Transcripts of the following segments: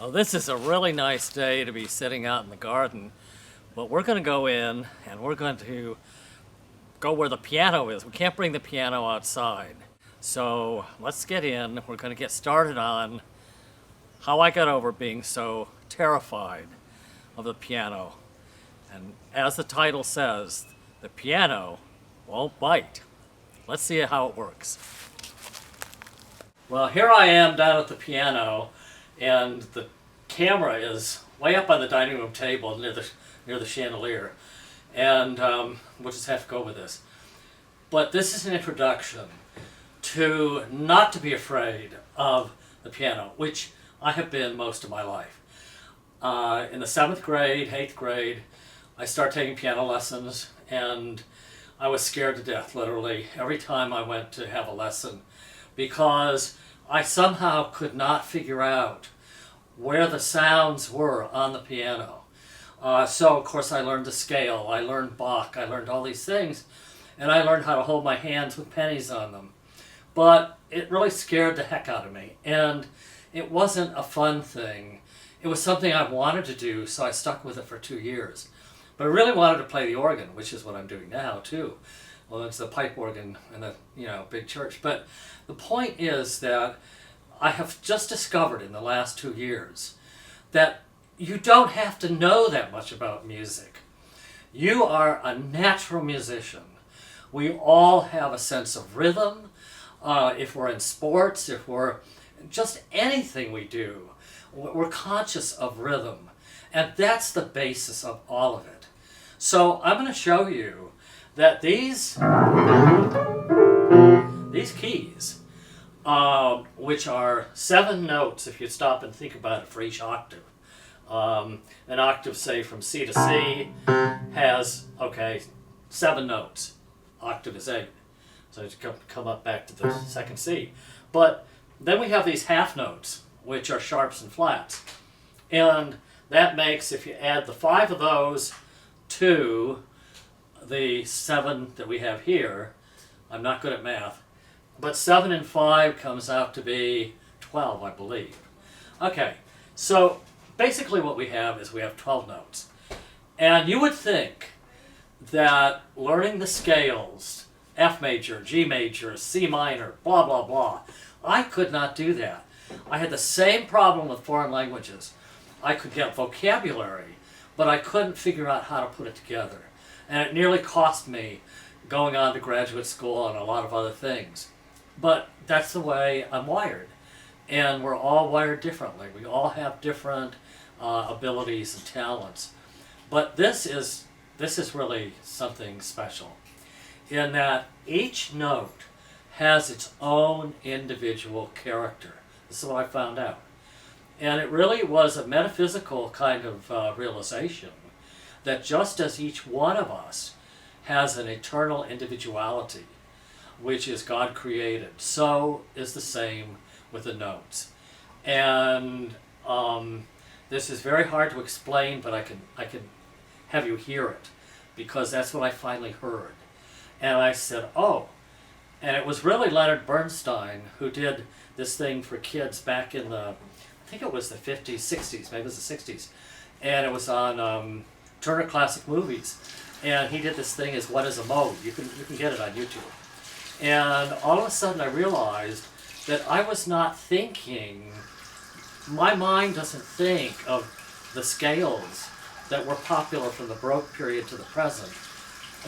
Well, this is a really nice day to be sitting out in the garden, but we're going to go in and we're going to go where the piano is. We can't bring the piano outside. So let's get in. We're going to get started on how I got over being so terrified of the piano. And as the title says, the piano won't bite. Let's see how it works. Well, here I am down at the piano, and the camera is way up on the dining room table near the chandelier, and we'll just have to go with this. But this is an introduction to not to be afraid of the piano, which I have been most of my life. In the 7th grade, 8th grade, I started taking piano lessons, and I was scared to death, literally, every time I went to have a lesson, because I somehow could not figure out where the sounds were on the piano. So, of course, I learned the scale, I learned Bach, I learned all these things, and I learned how to hold my hands with pennies on them. But it really scared the heck out of me, and it wasn't a fun thing. It was something I wanted to do, so I stuck with it for 2 years. But I really wanted to play the organ, which is what I'm doing now, too. Well, it's the pipe organ in a big church. But the point is that I have just discovered in the last 2 years that you don't have to know that much about music. You are a natural musician. We all have a sense of rhythm. If we're in sports, if we're just anything we do, we're conscious of rhythm. And that's the basis of all of it. So I'm going to show you that these keys, which are 7 notes if you stop and think about it for each octave. An octave, say, from C to C has, 7 notes. Octave is 8. So you come up back to the second C. But then we have these half notes, which are sharps and flats. And that makes, if you add the 5 of those to the 7 that we have here, I'm not good at math, but 7 and 5 comes out to be 12, I believe. Okay, so basically what we have is we have 12 notes. And you would think that learning the scales, F major, G major, C minor, blah, blah, blah, I could not do that. I had the same problem with foreign languages. I could get vocabulary, but I couldn't figure out how to put it together. And it nearly cost me going on to graduate school and a lot of other things. But that's the way I'm wired. And we're all wired differently. We all have different abilities and talents. But this is really something special, in that each note has its own individual character. This is what I found out. And it really was a metaphysical kind of realization that just as each one of us has an eternal individuality, which is God created, so is the same with the notes. And this is very hard to explain, but I can have you hear it, because that's what I finally heard. And I said, oh. And it was really Leonard Bernstein who did this thing for kids back in the, I think it was the 50s, 60s, maybe it was the 60s. And it was on Turner Classic Movies. And he did this thing as What is a Mode? You can get it on YouTube. And all of a sudden I realized that I was not thinking, my mind doesn't think of the scales that were popular from the Baroque period to the present.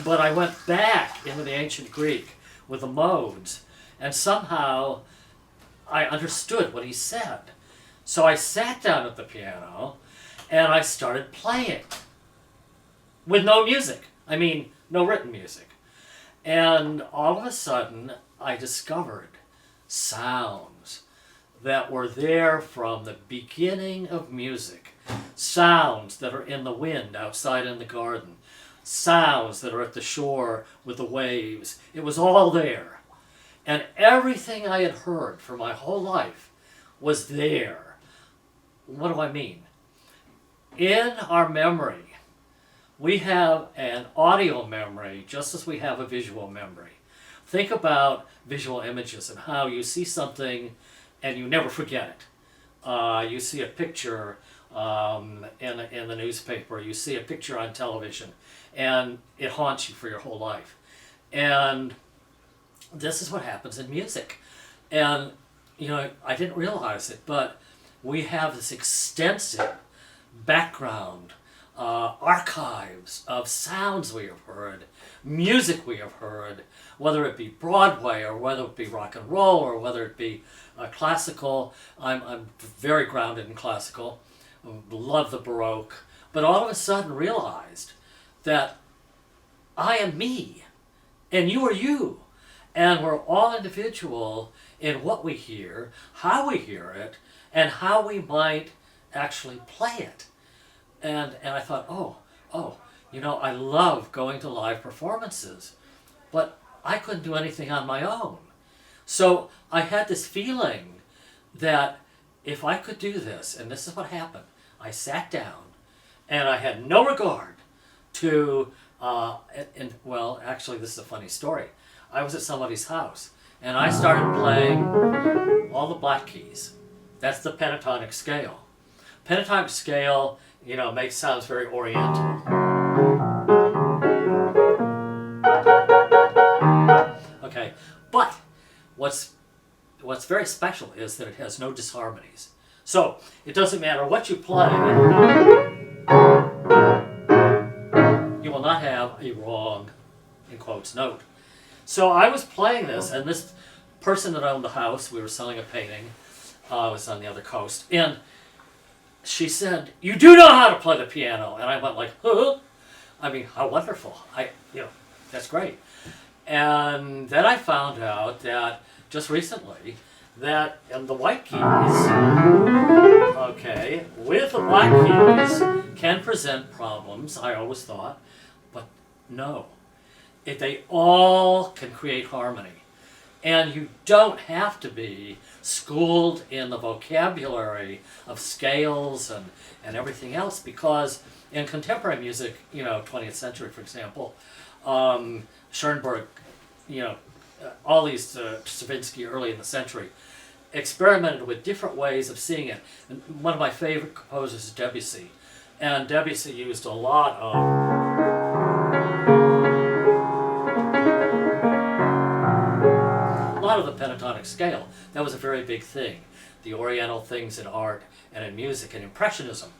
But I went back into the ancient Greek with the modes, and somehow I understood what he said. So I sat down at the piano and I started playing with no music. I mean, no written music. And all of a sudden I discovered sounds that were there from the beginning of music. Sounds that are in the wind outside in the garden. Sounds that are at the shore with the waves. It was all there. And everything I had heard for my whole life was there. What do I mean? In our memory, we have an audio memory just as we have a visual memory. Think about visual images and how you see something and you never forget it. You see a picture in the newspaper, you see a picture on television, and it haunts you for your whole life. And this is what happens in music. And, you know, I didn't realize it, but we have this extensive background, archives of sounds we have heard, music we have heard, whether it be Broadway or whether it be rock and roll or whether it be classical. I'm very grounded in classical, love the Baroque, but all of a sudden realized that I am me and you are you, and we're all individual in what we hear, how we hear it, and how we might actually play it. And I thought, oh, you know, I love going to live performances, but I couldn't do anything on my own. So I had this feeling that if I could do this, and this is what happened, I sat down and I had no regard to, well, actually this is a funny story. I was at somebody's house and I started playing all the black keys. That's the pentatonic scale. Pentatonic scale, you know, sounds very oriental. Okay, but what's very special is that it has no disharmonies. So it doesn't matter what you play, you will not have a wrong, in quotes, note. So I was playing this, and this person that owned the house, we were selling a painting, was on the other coast, and she said, "You do know how to play the piano." And I went like, huh? I mean, how wonderful. That's great. And then I found out that just recently that in the white keys, okay, with the black keys can present problems, I always thought, but no. They all can create harmony. And you don't have to be schooled in the vocabulary of scales and everything else, because in contemporary music, 20th century, for example, Schoenberg, all these Stravinsky early in the century, experimented with different ways of seeing it. And one of my favorite composers is Debussy. And Debussy used a lot of the pentatonic scale. That was a very big thing. The Oriental things in art and in music and Impressionism.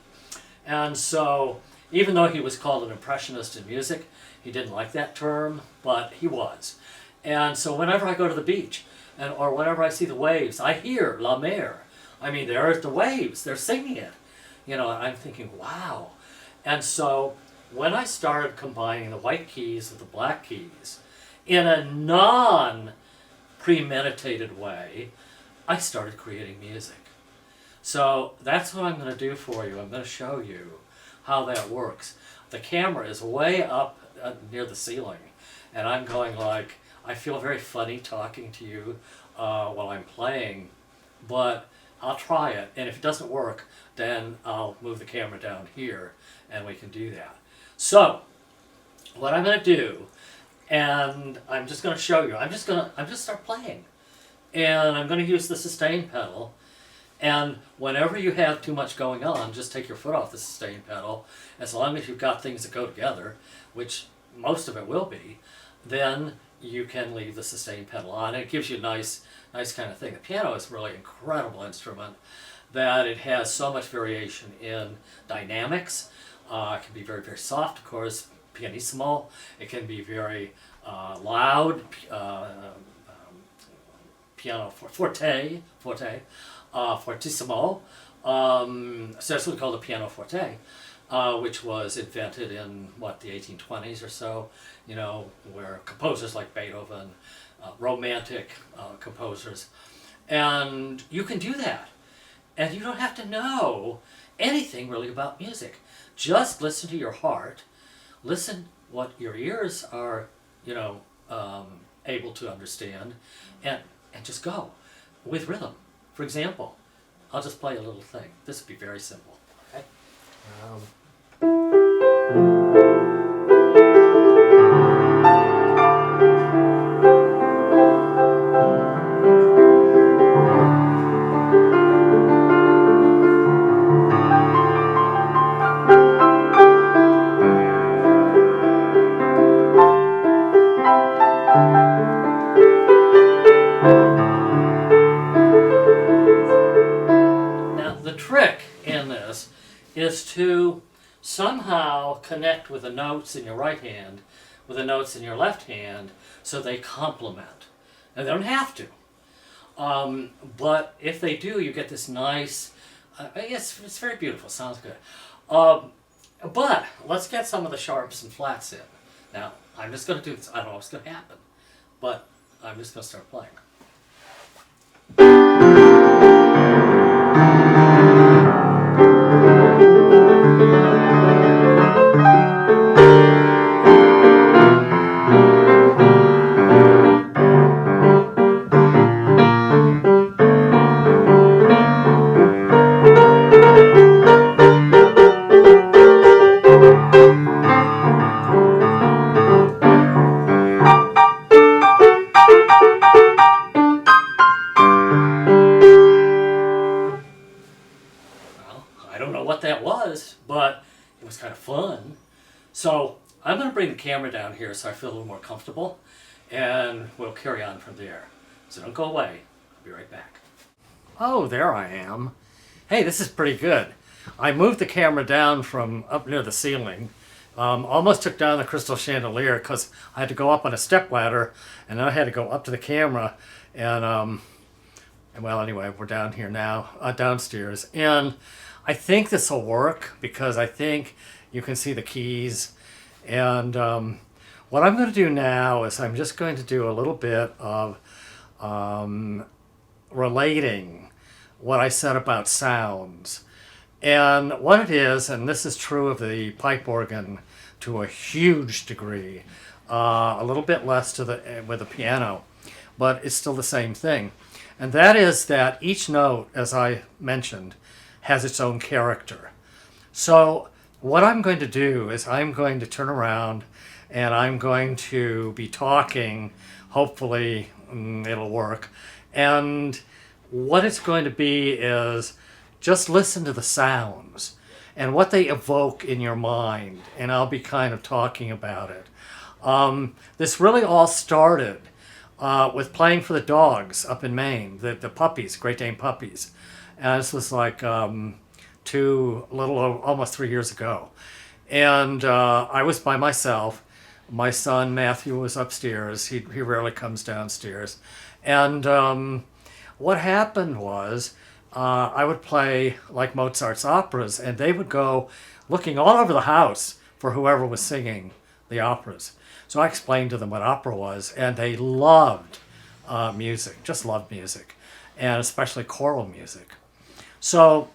And so, even though he was called an Impressionist in music, he didn't like that term, but he was. And so whenever I go to the beach, or whenever I see the waves, I hear La Mer. I mean, there's the waves, they're singing it. And I'm thinking, wow. And so, when I started combining the white keys with the black keys, in a non-premeditated way, I started creating music. So that's what I'm going to do for you. I'm going to show you how that works. The camera is way up near the ceiling, and I'm going like, I feel very funny talking to you while I'm playing, but I'll try it, and if it doesn't work, then I'll move the camera down here, and we can do that. So, what I'm going to do, and I'm just going to show you, I'm just start playing, and I'm going to use the sustain pedal, and whenever you have too much going on, just take your foot off the sustain pedal. As long as you've got things that go together, which most of it will be, then you can leave the sustain pedal on. It gives you a nice kind of thing. The piano is really an incredible instrument, that it has so much variation in dynamics. It can be very, very soft, of course, pianissimo. It can be very loud, piano-forte, fortissimo. So that's what we call the piano-forte, which was invented in, the 1820s or so, where composers like Beethoven, romantic composers, and you can do that. And you don't have to know anything really about music. Just listen to your heart, listen what your ears are, able to understand, and just go with rhythm. For example, I'll just play a little thing. This would be very simple. Okay. the trick in this is to somehow connect with the notes in your right hand with the notes in your left hand so they complement. And they don't have to. But if they do, you get this nice, it's very beautiful, sounds good. But let's get some of the sharps and flats in. Now, I'm just going to do this. I don't know what's going to happen, but I'm just going to start playing. I don't know what that was, but it was kind of fun. So I'm going to bring the camera down here so I feel a little more comfortable, and we'll carry on from there. So don't go away. I'll be right back. Oh, there I am. Hey, this is pretty good. I moved the camera down from up near the ceiling. Almost took down the crystal chandelier because I had to go up on a stepladder, and then I had to go up to the camera, and well, anyway, we're down here now, downstairs, and I think this will work because I think you can see the keys. And what I'm going to do now is I'm just going to do a little bit of relating what I said about sounds. And what it is, and this is true of the pipe organ to a huge degree, a little bit less with the piano, but it's still the same thing. And that is that each note, as I mentioned, has its own character. So what I'm going to do is I'm going to turn around and I'm going to be talking. Hopefully it'll work. And what it's going to be is just listen to the sounds and what they evoke in your mind. And I'll be kind of talking about it. This really all started with playing for the dogs up in Maine, the puppies, Great Dane puppies. And this was like almost 3 years ago. And I was by myself. My son Matthew was upstairs. He rarely comes downstairs. And what happened was I would play like Mozart's operas, and they would go looking all over the house for whoever was singing the operas. So I explained to them what opera was, and they loved music, just loved music, and especially choral music. So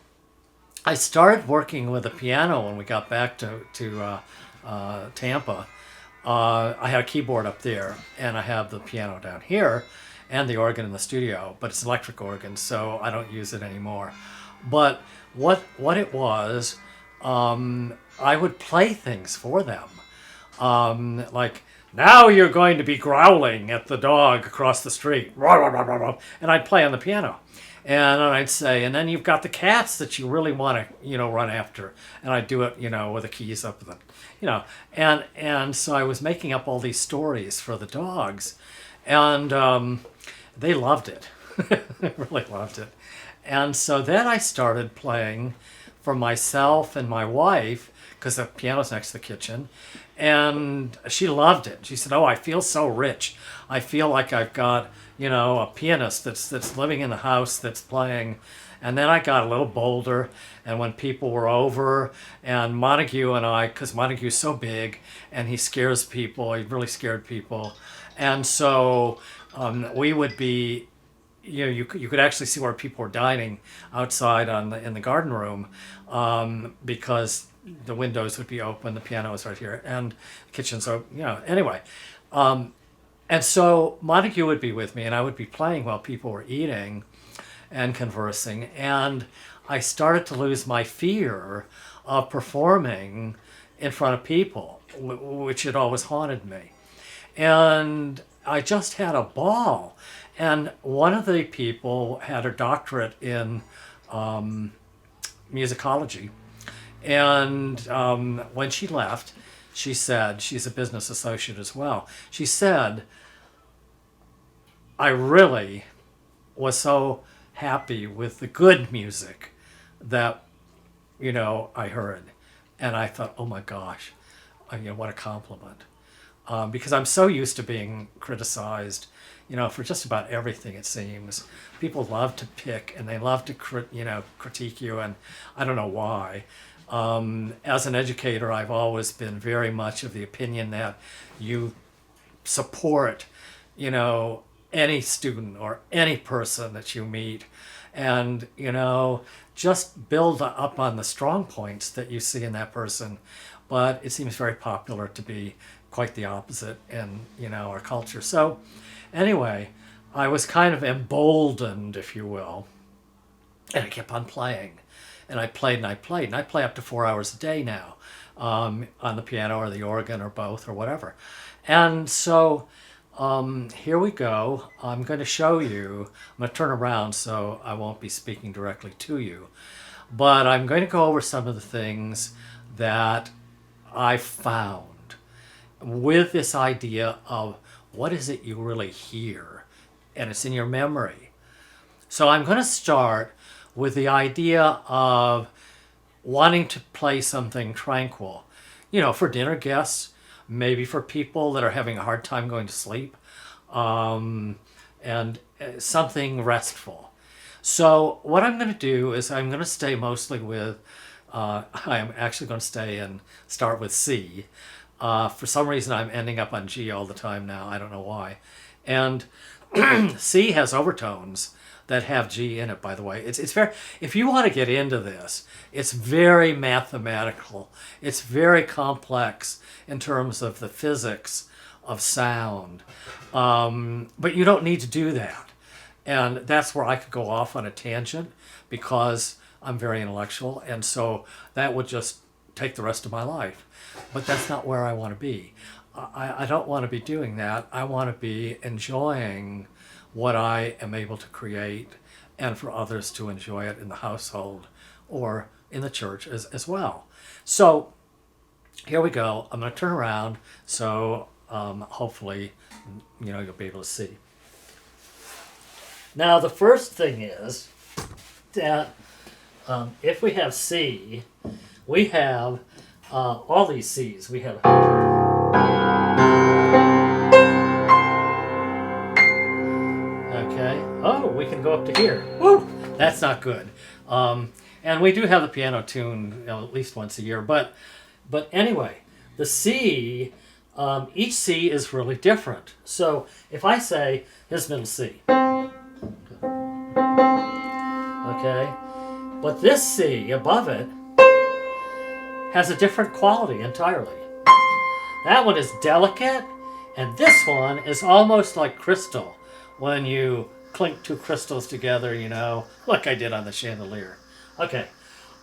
I started working with the piano when we got back to Tampa. I had a keyboard up there, and I have the piano down here, and the organ in the studio, but it's an electric organ, so I don't use it anymore. But what it was, I would play things for them, like, now you're going to be growling at the dog across the street, and I'd play on the piano. And I'd say, and then you've got the cats that you really want to, run after. And I'd do it, with the keys up with them, And so I was making up all these stories for the dogs. And they loved it. They really loved it. And so then I started playing for myself and my wife, because the piano's next to the kitchen. And she loved it. She said, oh, I feel so rich. I feel like I've got, a pianist that's living in the house that's playing. And then I got a little bolder, and when people were over, and Montague and I, because Montague's so big, and he scares people, he really scared people. And so we would be, you could actually see where people were dining outside in the garden room, because the windows would be open, the piano was right here, and the kitchen, so, anyway. And so Montague would be with me, and I would be playing while people were eating and conversing, and I started to lose my fear of performing in front of people, which had always haunted me. And I just had a ball. And one of the people had her doctorate in musicology, and when she left, she said, she's a business associate as well, she said, I really was so happy with the good music that, I heard. And I thought, oh my gosh, what a compliment. Because I'm so used to being criticized, for just about everything, it seems. People love to pick and they love to, critique you, and I don't know why. As an educator, I've always been very much of the opinion that you support, any student or any person that you meet, and, just build up on the strong points that you see in that person. But it seems very popular to be quite the opposite in, our culture. So anyway, I was kind of emboldened, if you will, and I kept on playing. And I played and I played, and I play up to 4 hours a day now, on the piano or the organ or both or whatever. And so here we go. I'm going to show you. I'm going to turn around so I won't be speaking directly to you. But I'm going to go over some of the things that I found with this idea of what is it you really hear, and it's in your memory. So I'm going to start with the idea of wanting to play something tranquil, for dinner guests, maybe for people that are having a hard time going to sleep, and something restful. So what I'm going to do is I'm going to stay mostly with, I'm actually going to stay and start with C. For some reason I'm ending up on G all the time now. I don't know why. And C has overtones that have G in it, by the way. It's very, if you want to get into this, it's very mathematical. It's very complex in terms of the physics of sound. But you don't need to do that. And that's where I could go off on a tangent because I'm very intellectual. And so that would just take the rest of my life. But that's not where I want to be. I don't want to be doing that. I want to be enjoying what I am able to create, and for others to enjoy it in the household or in the church as well. So here we go. I'm going to turn around so hopefully you'll be able to see. Now the first thing is that if we have C, we have all these C's. We have okay. Oh, we can go up to here. Woo! That's not good. And we do have the piano tune at least once a year. But anyway, the C, each C is really different. So if I say here's middle C, okay, but this C above it has a different quality entirely. That one is delicate, and this one is almost like crystal when you clink two crystals together, like I did on the chandelier. Okay,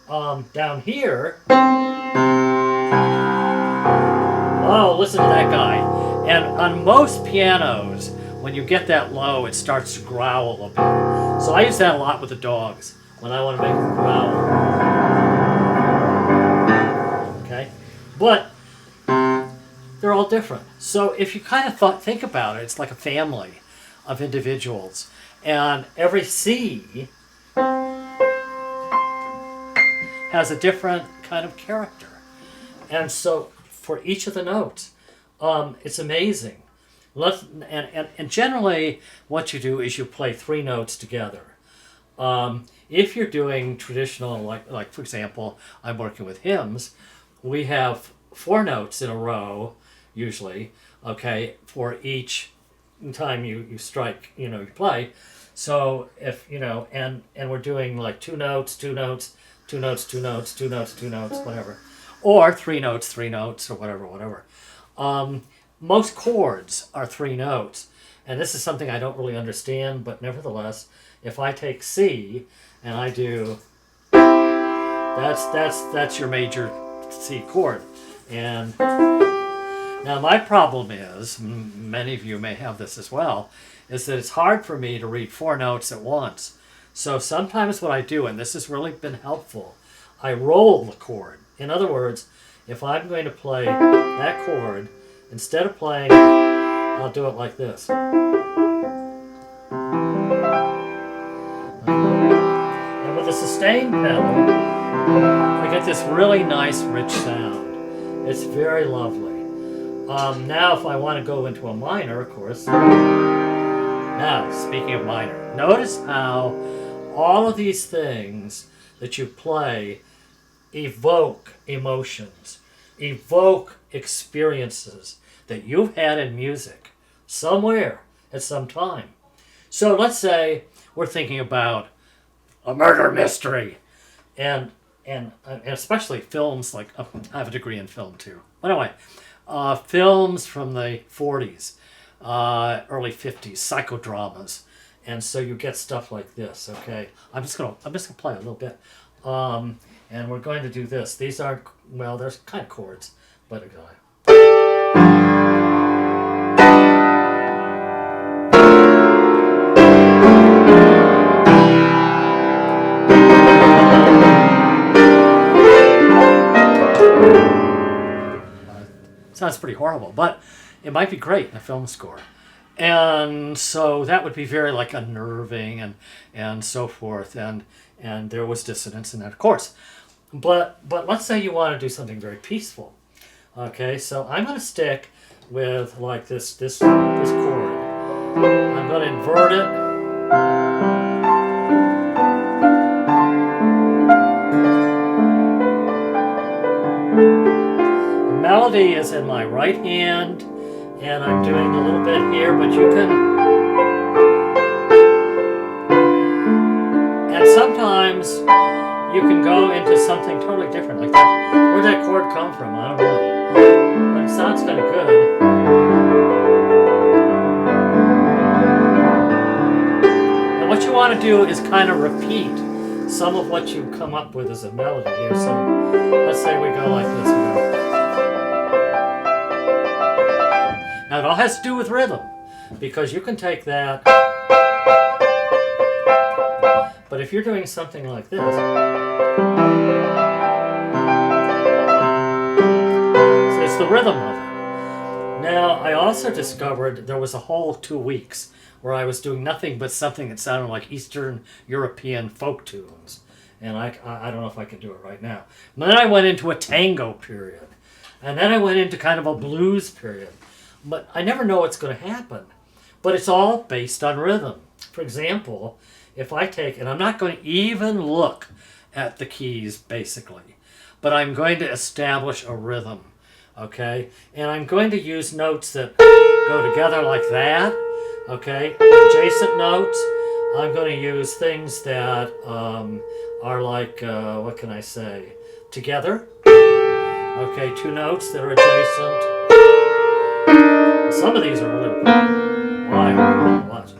down here, oh, listen to that guy. And on most pianos, when you get that low, it starts to growl a bit. So I use that a lot with the dogs when I want to make them growl. Okay, but they're all different. So if you kind of think about it, it's like a family of individuals, and every C has a different kind of character. And so for each of the notes, it's amazing. And generally what you do is you play three notes together. If you're doing traditional, like for example, I'm working with hymns, we have four notes in a row, usually, okay, for each time you strike, you play. So if, and we're doing like two notes, two notes, two notes, two notes, two notes, two notes, whatever. Or three notes, or whatever. Most chords are three notes. And this is something I don't really understand, but nevertheless, if I take C and I do, that's your major C chord. And now my problem is, many of you may have this as well, is that it's hard for me to read four notes at once. So sometimes what I do, and this has really been helpful, I roll the chord. In other words, if I'm going to play that chord, instead of playing, I'll do it like this. And with the sustain pedal, I get this really nice rich sound. It's very lovely. Now if I want to go into a minor, of course. Now, speaking of minor, notice how all of these things that you play evoke emotions, evoke experiences that you've had in music somewhere at some time. So let's say we're thinking about a murder mystery, and especially films like, I have a degree in film too. Anyway, films from the 40s, early 50s, psychodramas, and so you get stuff like this. Okay, I'm just gonna play a little bit, and we're going to do this. These aren't, well, there's kind of chords, but sounds pretty horrible, but it might be great in a film score. And so that would be very like unnerving and so forth, and there was dissonance in that, of course. But let's say you want to do something very peaceful. Okay, so I'm going to stick with like this chord. I'm going to invert it. The melody is in my right hand, and I'm doing a little bit here, but you can. And sometimes you can go into something totally different like that. Where'd that chord come from? I don't know. But it sounds kind of good. And what you want to do is kind of repeat some of what you come up with as a melody here. So let's say we go like this. Now it all has to do with rhythm, because you can take that, but if you're doing something like this, so it's the rhythm of it. Now I also discovered there was a whole 2 weeks where I was doing nothing but something that sounded like Eastern European folk tunes, and I don't know if I can do it right now. And then I went into a tango period, and then I went into kind of a blues period. But I never know what's going to happen. But it's all based on rhythm. For example, if I take, and I'm not going to even look at the keys basically, but I'm going to establish a rhythm, okay? And I'm going to use notes that go together like that, okay? Adjacent notes. I'm going to use things that are like, what can I say? Together. Okay, 2 notes that are adjacent. Some of these are really wild. Watch.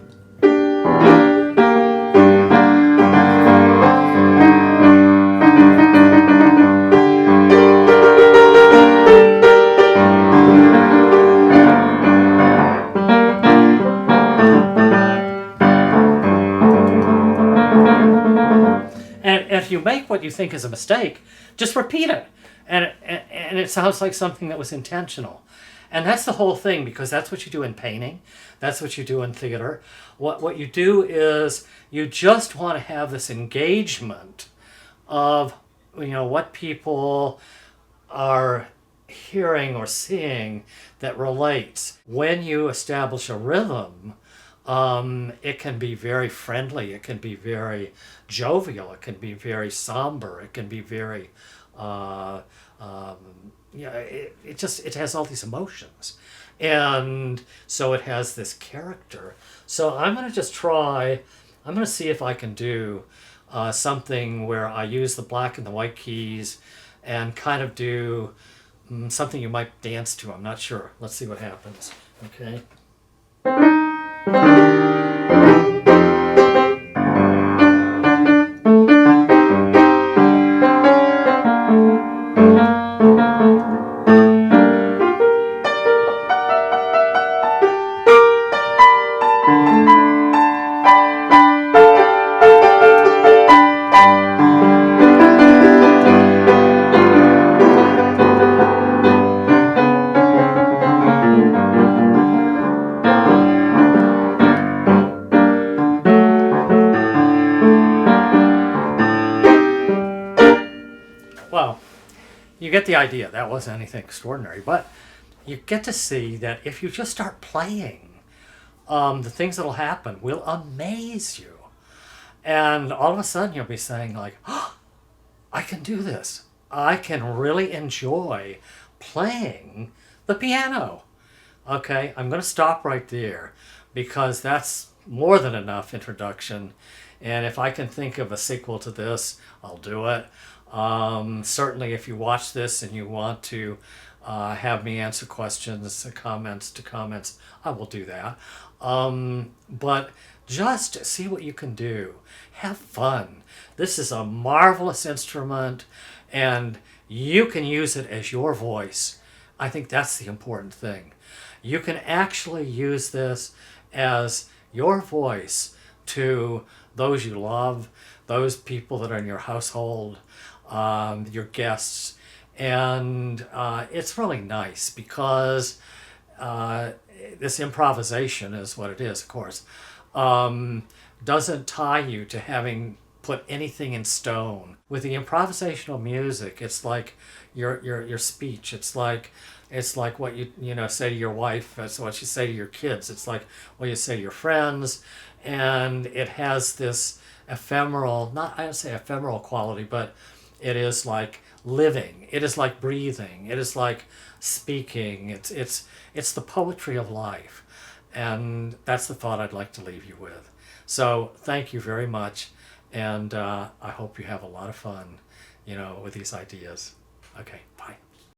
And if you make what you think is a mistake, just repeat it. And it sounds like something that was intentional. And that's the whole thing, because that's what you do in painting. That's what you do in theater. What you do is you just want to have this engagement of, what people are hearing or seeing that relates. When you establish a rhythm, it can be very friendly. It can be very jovial. It can be very somber. It can be very... it has all these emotions, and so it has this character. So I'm going to just try, I'm going to see if I can do something where I use the black and the white keys and kind of do something you might dance to. I'm not sure. Let's see what happens. Okay. Well, you get the idea. That wasn't anything extraordinary, but you get to see that if you just start playing, the things that'll happen will amaze you. And all of a sudden you'll be saying like, oh, I can do this. I can really enjoy playing the piano. Okay, I'm going to stop right there because that's more than enough introduction. And if I can think of a sequel to this, I'll do it. Certainly if you watch this and you want to have me answer questions, comments, I will do that. But just see what you can do. Have fun. This is a marvelous instrument and you can use it as your voice. I think that's the important thing. You can actually use this as your voice to those you love, those people that are in your household, your guests. And it's really nice because this improvisation is what it is, of course, doesn't tie you to having put anything in stone. With the improvisational music, it's like your speech. It's like what you say to your wife. It's what you say to your kids. It's like what you say to your friends, and it has this ephemeral, not I don't say ephemeral quality, but it is like living. It is like breathing. It is like speaking. It's the poetry of life, and that's the thought I'd like to leave you with. So thank you very much, and I hope you have a lot of fun, with these ideas. Okay.